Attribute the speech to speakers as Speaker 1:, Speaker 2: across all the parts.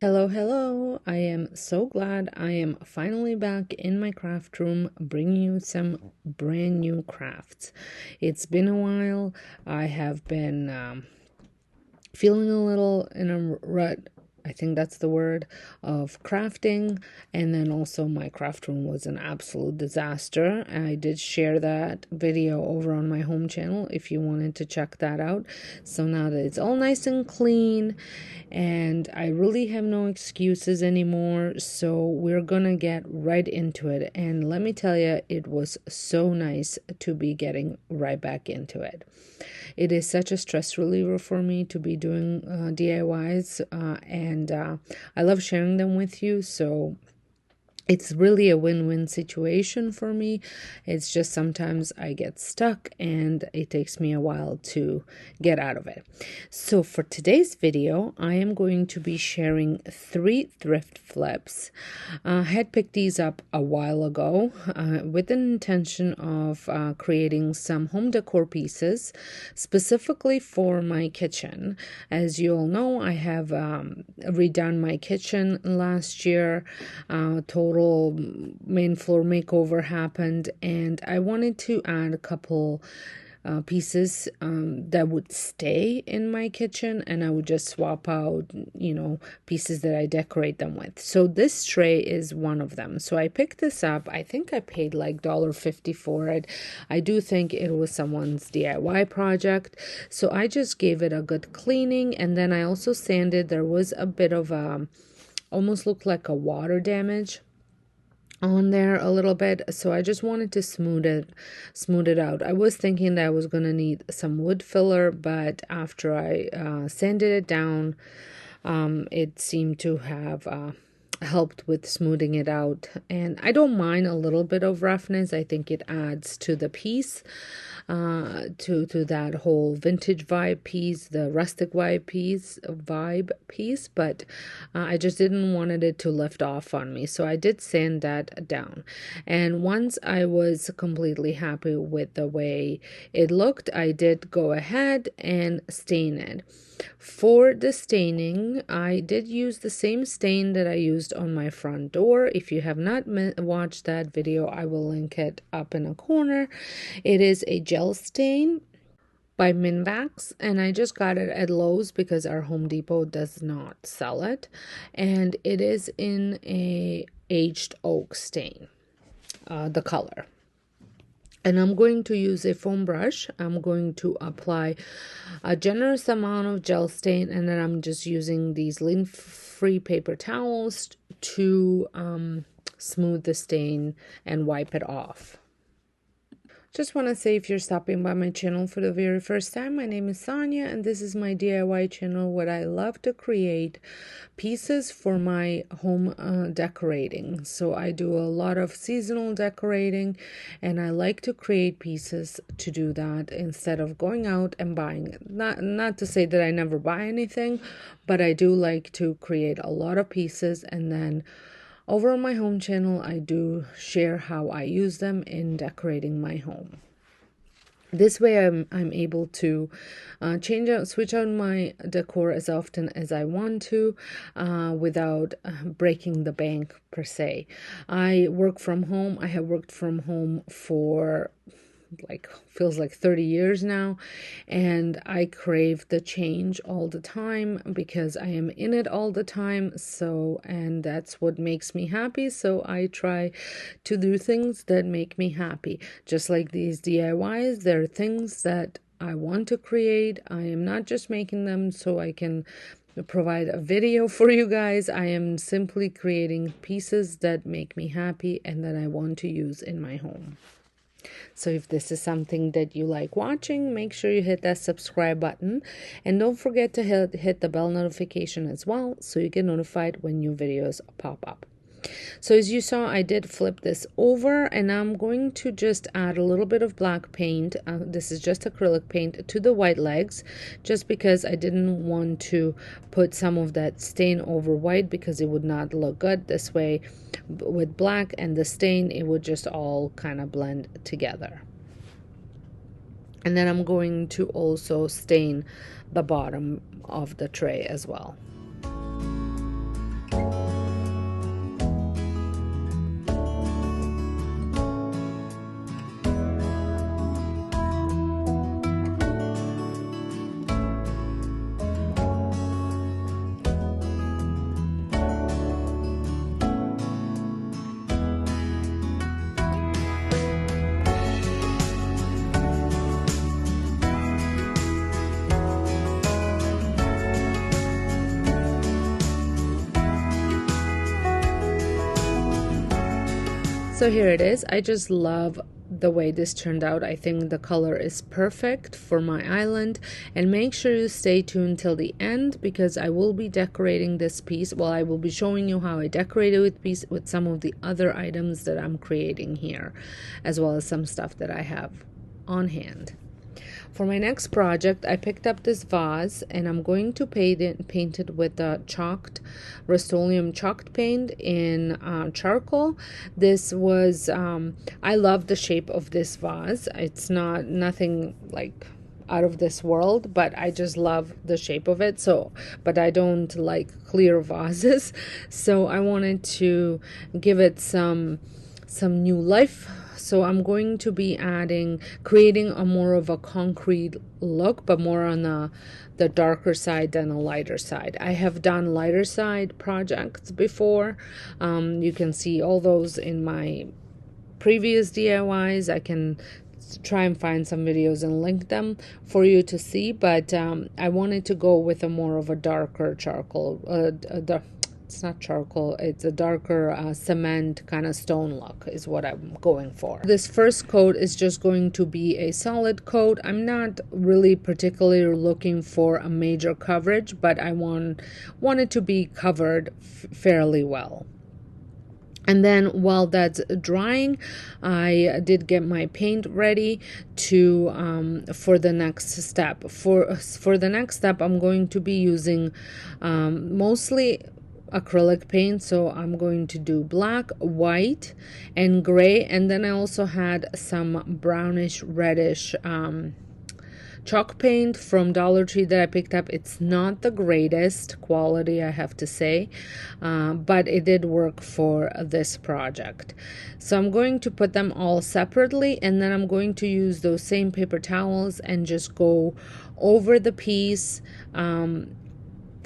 Speaker 1: Hello. I am so glad I am finally back in my craft room bringing you some brand new crafts. It's been a while. I have been feeling a little in a rut. I think that's the word, of crafting, and then also my craft room was an absolute disaster. I did share that video over on my home channel if you wanted to check that out. So now that it's all nice and clean and I really have no excuses anymore, so we're gonna get right into it. And let me tell you, it was so nice to be getting right back into it. It is such a stress reliever for me to be doing DIYs, and I love sharing them with you. So it's really a win-win situation for me. It's just sometimes I get stuck and it takes me a while to get out of it. So for today's video, I am going to be sharing 3 thrift flips. I had picked these up a while ago with an intention of creating some home decor pieces specifically for my kitchen. As you all know, I have redone my kitchen last year. Total main floor makeover happened, and I wanted to add a couple pieces that would stay in my kitchen, and I would just swap out, pieces that I decorate them with. So this tray is one of them. So I picked this up. I think I paid like $1.50 for it. I do think it was someone's DIY project. So I just gave it a good cleaning, and then I also sanded. There was a bit of almost looked like a water damage on there a little bit, so I just wanted to smooth it out. I was thinking that I was gonna need some wood filler, but after I sanded it down, it seemed to have helped with smoothing it out. And I don't mind a little bit of roughness. I think it adds to the piece, to that whole vintage vibe piece, the rustic vibe piece, but I just didn't wanted it to lift off on me, so I did sand that down. And once I was completely happy with the way it looked, I did go ahead and stain it. For the staining, I did use the same stain that I used on my front door. If you have not watched that video, I will link it up in a corner. It is a gel stain by Minvax, and I just got it at Lowe's because our Home Depot does not sell it, and it is in a aged oak stain, the color. And I'm going to use a foam brush. I'm going to apply a generous amount of gel stain, and then I'm just using these lint-free paper towels to smooth the stain and wipe it off. Just want to say, if you're stopping by my channel for the very first time, my name is Sonja, and this is my DIY channel where I love to create pieces for my home decorating. So I do a lot of seasonal decorating, and I like to create pieces to do that instead of going out and buying it. Not to say that I never buy anything, but I do like to create a lot of pieces, and then over on my home channel, I do share how I use them in decorating my home. This way I'm able to switch out my decor as often as I want to without breaking the bank per se. I work from home. I have worked from home for feels like 30 years now, and I crave the change all the time because I am in it all the time. And that's what makes me happy. So I try to do things that make me happy. Just like these DIYs, there are things that I want to create. I am not just making them so I can provide a video for you guys. I am simply creating pieces that make me happy and that I want to use in my home. So if this is something that you like watching, make sure you hit that subscribe button, and don't forget to hit the bell notification as well so you get notified when new videos pop up. So as you saw, I did flip this over, and I'm going to just add a little bit of black paint. This is just acrylic paint to the white legs, just because I didn't want to put some of that stain over white because it would not look good. This way, with black and the stain, it would just all kind of blend together. And then I'm going to also stain the bottom of the tray as well. So here it is. I just love the way this turned out. I think the color is perfect for my island, and make sure you stay tuned till the end because I will be decorating this piece. Well, I will be showing you how I decorated with some of the other items that I'm creating here, as well as some stuff that I have on hand. For my next project, I picked up this vase and I'm going to paint it with a Rust-Oleum chalked paint in charcoal. This was, I love the shape of this vase. It's nothing like out of this world, but I just love the shape of it. So, but I don't like clear vases. So I wanted to give it some new life. So I'm going to be creating a more of a concrete look, but more on the darker side than a lighter side. I have done lighter side projects before. You can see all those in my previous DIYs. I can try and find some videos and link them for you to see, but I wanted to go with a more of a darker charcoal, it's not charcoal, it's a darker cement kind of stone look is what I'm going for. This first coat is just going to be a solid coat. I'm not really particularly looking for a major coverage, but I want it to be covered fairly well. And then while that's drying, I did get my paint ready to for the next step. For the next step, I'm going to be using mostly acrylic paint. So I'm going to do black, white, and gray. And then I also had some brownish reddish chalk paint from Dollar Tree that I picked up. It's not the greatest quality, I have to say, but it did work for this project. So I'm going to put them all separately, and then I'm going to use those same paper towels and just go over the piece.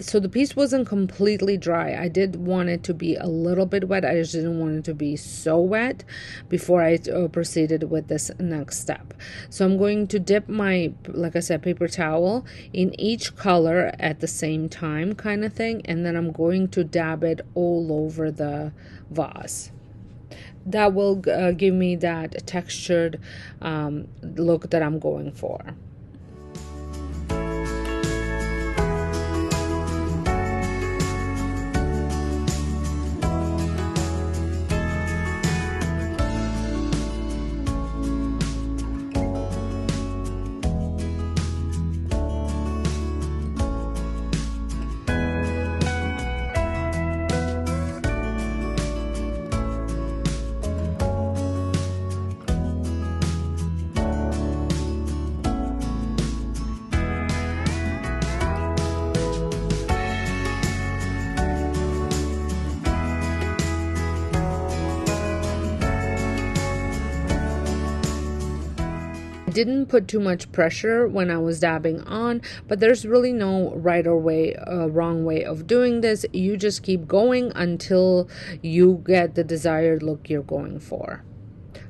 Speaker 1: So the piece wasn't completely dry. I did want it to be a little bit wet. I just didn't want it to be so wet before I proceeded with this next step. So I'm going to dip my, like I said, paper towel in each color at the same time kind of thing. And then I'm going to dab it all over the vase. That will give me that textured look that I'm going for. Didn't put too much pressure when I was dabbing on, but there's really no right or wrong way of doing this. You just keep going until you get the desired look you're going for.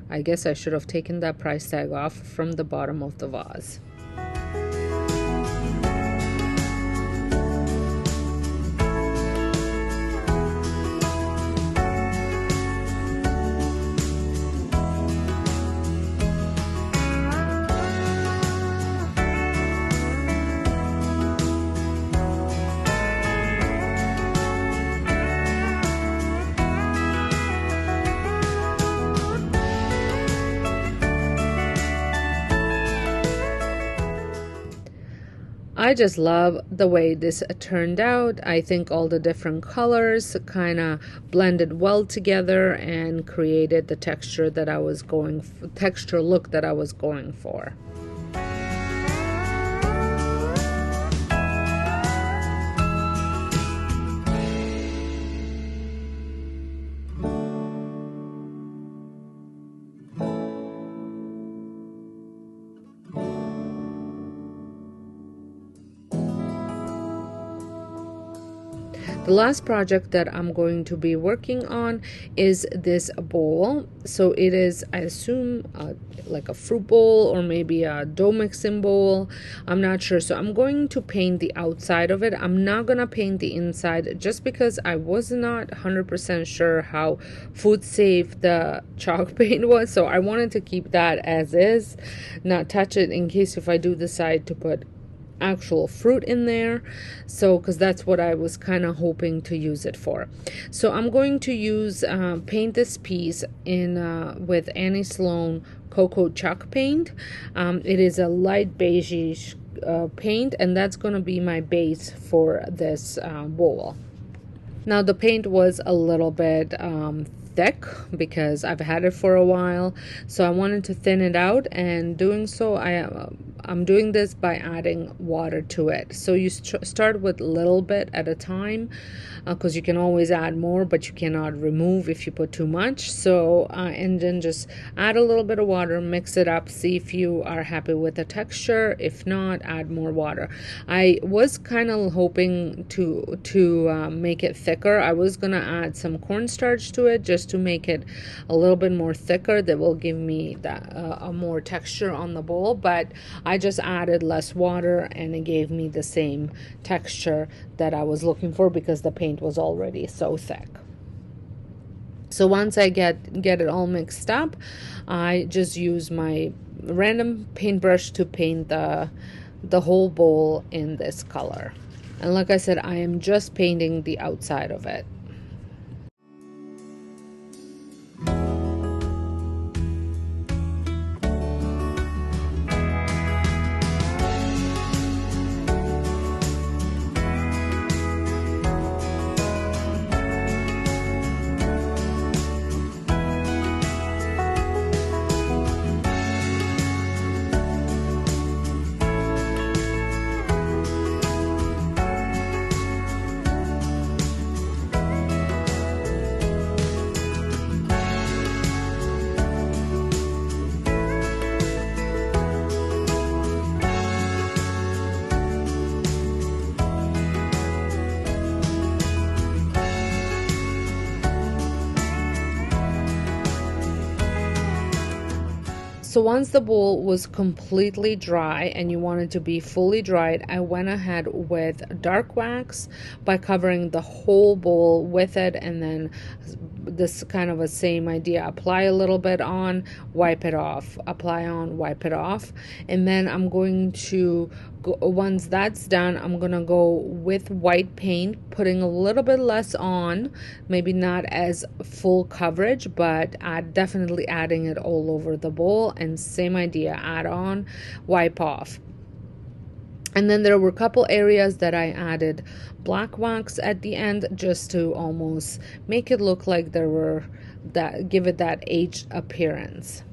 Speaker 1: I guess I should have taken that price tag off from the bottom of the vase. I just love the way this turned out. I think all the different colors kind of blended well together and created the texture that I was texture look that I was going for. The last project that I'm going to be working on is this bowl. So it is, I assume, like a fruit bowl or maybe a dough mixing bowl. I'm not sure. So I'm going to paint the outside of it. I'm not going to paint the inside just because I was not 100% sure how food safe the chalk paint was. So I wanted to keep that as is, not touch it in case if I do decide to put actual fruit in there. So because that's what I was kind of hoping to use it for. So I'm going to use paint this piece in with Annie Sloan Cocoa Chalk paint. It is a light beige paint, and that's going to be my base for this bowl. Now the paint was a little bit thick because I've had it for a while, so I wanted to thin it out, and doing so I'm doing this by adding water to it. So you start with a little bit at a time, because you can always add more, but you cannot remove if you put too much. So and then just add a little bit of water, mix it up, see if you are happy with the texture. If not, add more water. I was kind of hoping to make it thicker. I was gonna add some cornstarch to it just to make it a little bit more thicker. That will give me that a more texture on the bowl, but I just added less water and it gave me the same texture that I was looking for because the paint was already so thick. So once I get it all mixed up, I just use my random paintbrush to paint the whole bowl in this color. And like I said, I am just painting the outside of it. So once the bowl was completely dry and you wanted to be fully dried, I went ahead with dark wax by covering the whole bowl with it, and then this kind of a same idea. Apply a little bit on, wipe it off, apply on, wipe it off. And then I'm going to go, once that's done, I'm gonna go with white paint, putting a little bit less on, maybe not as full coverage, but definitely adding it all over the bowl. And same idea, add on, wipe off. And then there were a couple areas that I added black wax at the end just to almost make it look like there were that, give it that aged appearance.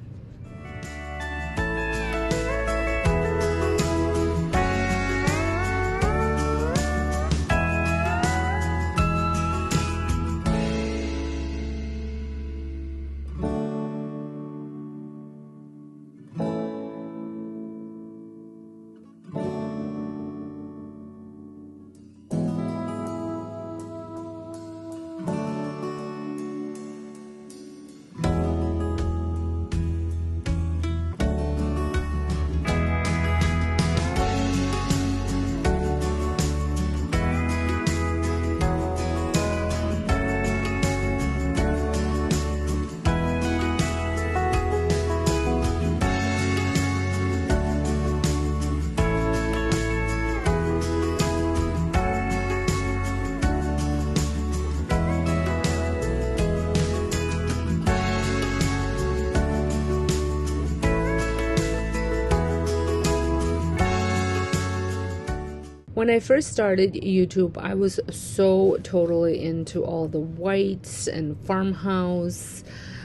Speaker 1: When I first started YouTube, I was so totally into all the whites and farmhouse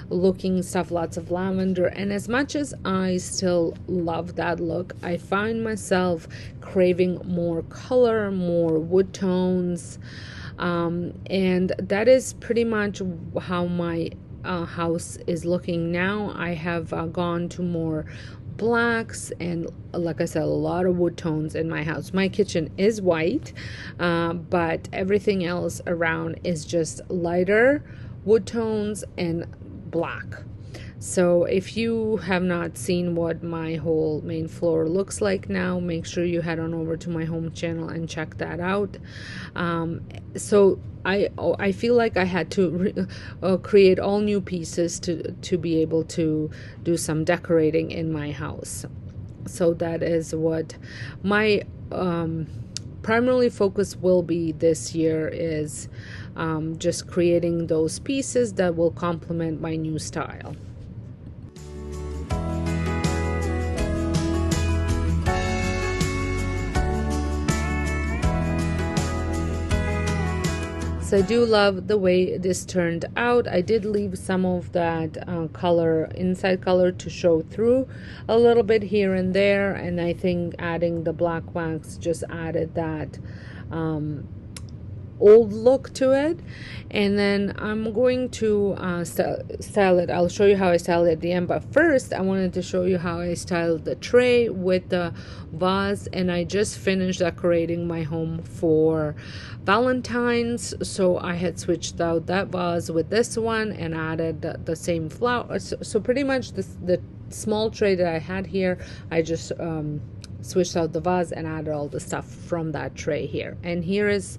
Speaker 1: looking stuff, lots of lavender. And as much as I still love that look, I find myself craving more color, more wood tones. And that is pretty much how my house is looking now. I have gone to more blacks, and like I said, a lot of wood tones in my house. My kitchen is white, but everything else around is just lighter wood tones and black. So if you have not seen what my whole main floor looks like now, make sure you head on over to my home channel and check that out. So I feel like I had to create all new pieces to be able to do some decorating in my house. So that is what my primarily focus will be this year, is just creating those pieces that will complement my new style. I do love the way this turned out. I did leave some of that color, inside color, to show through a little bit here and there, and I think adding the black wax just added that old look to it. And then I'm going to style it. I'll show you how I style it at the end, but first I wanted to show you how I styled the tray with the vase. And I just finished decorating my home for Valentine's, so I had switched out that vase with this one and added the same flowers. So pretty much the small tray that I had here, I just switched out the vase and added all the stuff from that tray here. And here is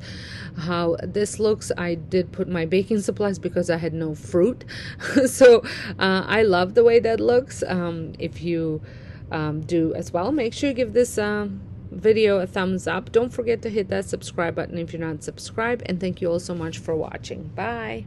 Speaker 1: how this looks. I did put my baking supplies because I had no fruit. So I love the way that looks. If you do as well, make sure you give this video a thumbs up. Don't forget to hit that subscribe button if you're not subscribed, and thank you all so much for watching. Bye.